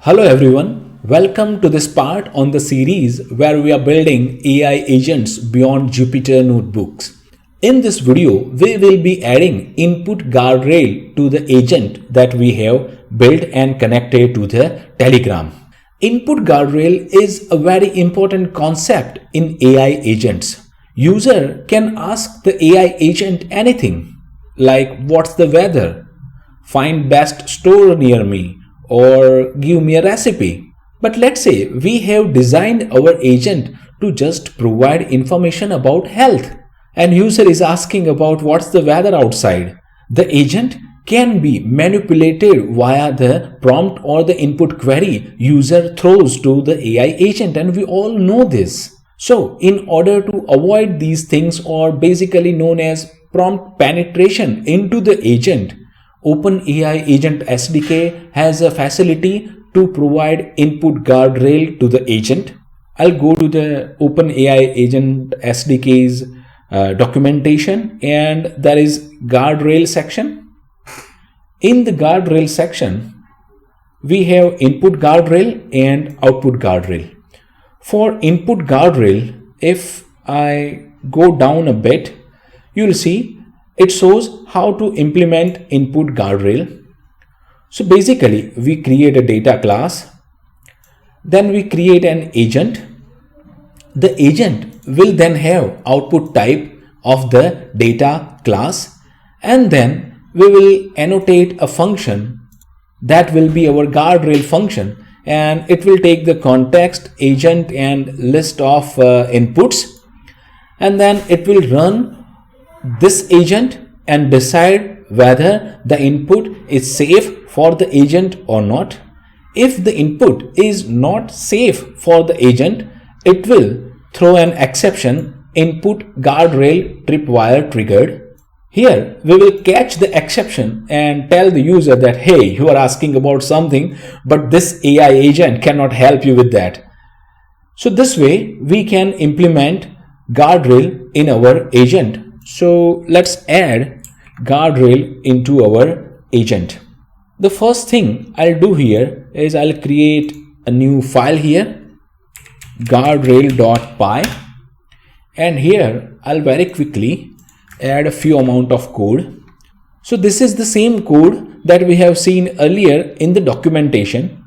Hello everyone, welcome to this part on the series where we are building AI agents beyond Jupyter notebooks. In this video, we will be adding input guardrail to the agent that we have built and connected to the Telegram. Input guardrail is a very important concept in AI agents. User can ask the AI agent anything like what's the weather, find best store near me, or give me a recipe. But let's say we have designed our agent to just provide information about health and user is asking about what's the weather outside. The agent can be manipulated via the prompt or the input query user throws to the AI agent, and we all know this. So in order to avoid these things, or basically known as prompt penetration into the agent, OpenAI Agent SDK has a facility to provide input guardrail to the agent. I'll go to the OpenAI Agent SDK's documentation, and there is guardrail section. In the guardrail section, we have input guardrail and output guardrail. For input guardrail, if I go down a bit, you'll see it shows how to implement input guardrail. So basically, we create a data class, then we create an agent. The agent will then have output type of the data class, and then we will annotate a function that will be our guardrail function, and it will take the context, agent, and list of inputs, and then it will run this agent and decide whether the input is safe for the agent or not. If the input is not safe for the agent, it will throw an exception, input guardrail tripwire triggered. Here we will catch the exception and tell the user that, hey, you are asking about something, but this AI agent cannot help you with that. So this way we can implement guardrail in our agent. So let's add guardrail into our agent. The first thing I'll do here is I'll create a new file here, guardrail.py, and here I'll very quickly add a few amount of code. So this is the same code that we have seen earlier in the documentation.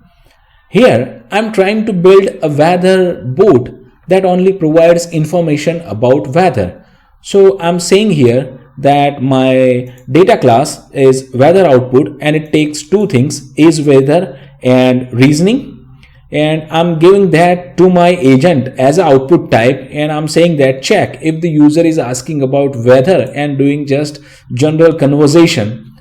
Here I'm trying to build a weather bot that only provides information about weather. So I'm saying here that my data class is weather output, and it takes two things, is weather and reasoning, and I'm giving that to my agent as an output type, and I'm saying that check if the user is asking about weather and doing just general conversation.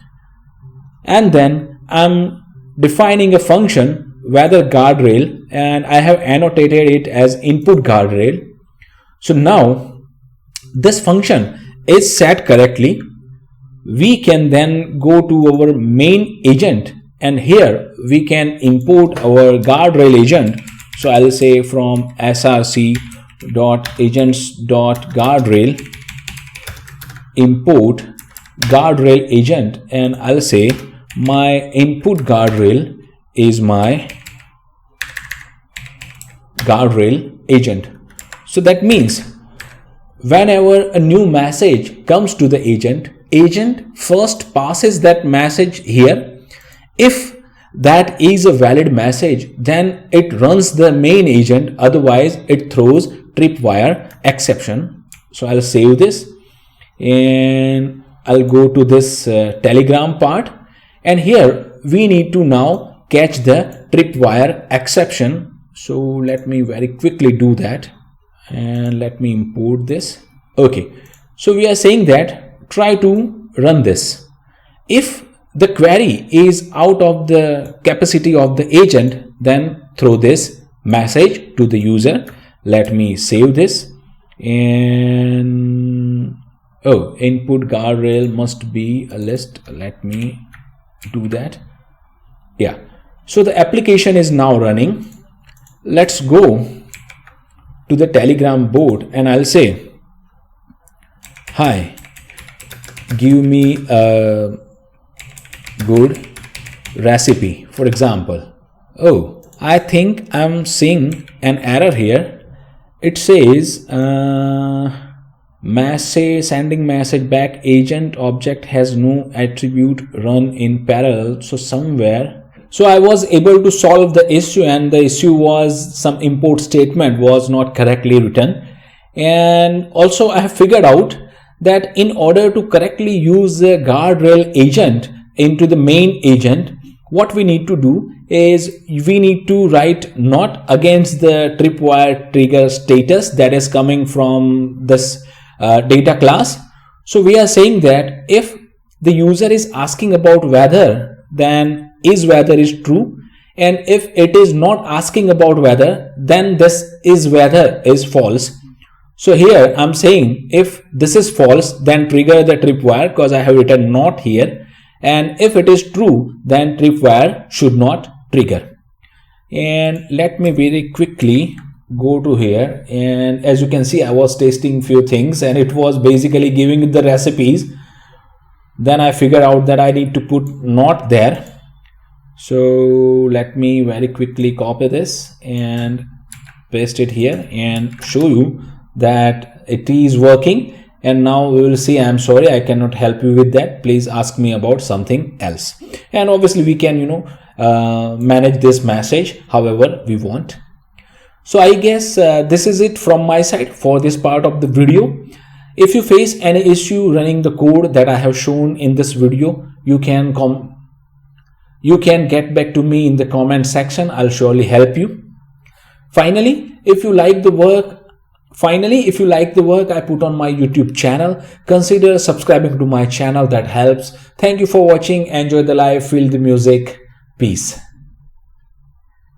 And then I'm defining a function, weather guardrail, and I have annotated it as input guardrail. So now this function is set correctly. We can then go to our main agent, and here we can import our guardrail agent. So I'll say from src.agents.guardrail import guardrail agent, and I'll say my input guardrail is my guardrail agent. So that means whenever a new message comes to the agent first passes that message here. If that is a valid message, then it runs the main agent, otherwise it throws tripwire exception. So I'll save this and I'll go to this Telegram part, and here we need to now catch the tripwire exception. So let me very quickly do that. And let me import this. Okay, so we are saying that try to run this. If the query is out of the capacity of the agent, then throw this message to the user. Let me save this, and input guardrail must be a list. Let me do that. Yeah, so the application is now running. Let's go to the Telegram bot, and I'll say, hi, give me a good recipe, for example. Oh, I think I'm seeing an error here. It says message sending message back agent object has no attribute run in parallel. So I was able to solve the issue, and the issue was some import statement was not correctly written. And also I have figured out that in order to correctly use the guardrail agent into the main agent, what we need to do is we need to write not against the tripwire trigger status that is coming from this data class. So we are saying that if the user is asking about whether, then is whether is true, and if it is not asking about whether, then this is whether is false. So here I'm saying if this is false, then trigger the tripwire, because I have written not here, and if it is true, then tripwire should not trigger. And let me very quickly go to here, and as you can see, I was testing few things and it was basically giving the recipes. Then I figured out that I need to put not there. So let me very quickly copy this and paste it here and show you that it is working. And now we will see. I'm sorry, I cannot help you with that. Please ask me about something else. And obviously we can, manage this message however we want. So I guess this is it from my side for this part of the video. If you face any issue running the code that I have shown in this video, you can get back to me in the comment section. I'll surely help you. Finally, if you like the work I put on my YouTube channel, consider subscribing to my channel. That helps. Thank you for watching. Enjoy the life, feel the music. Peace.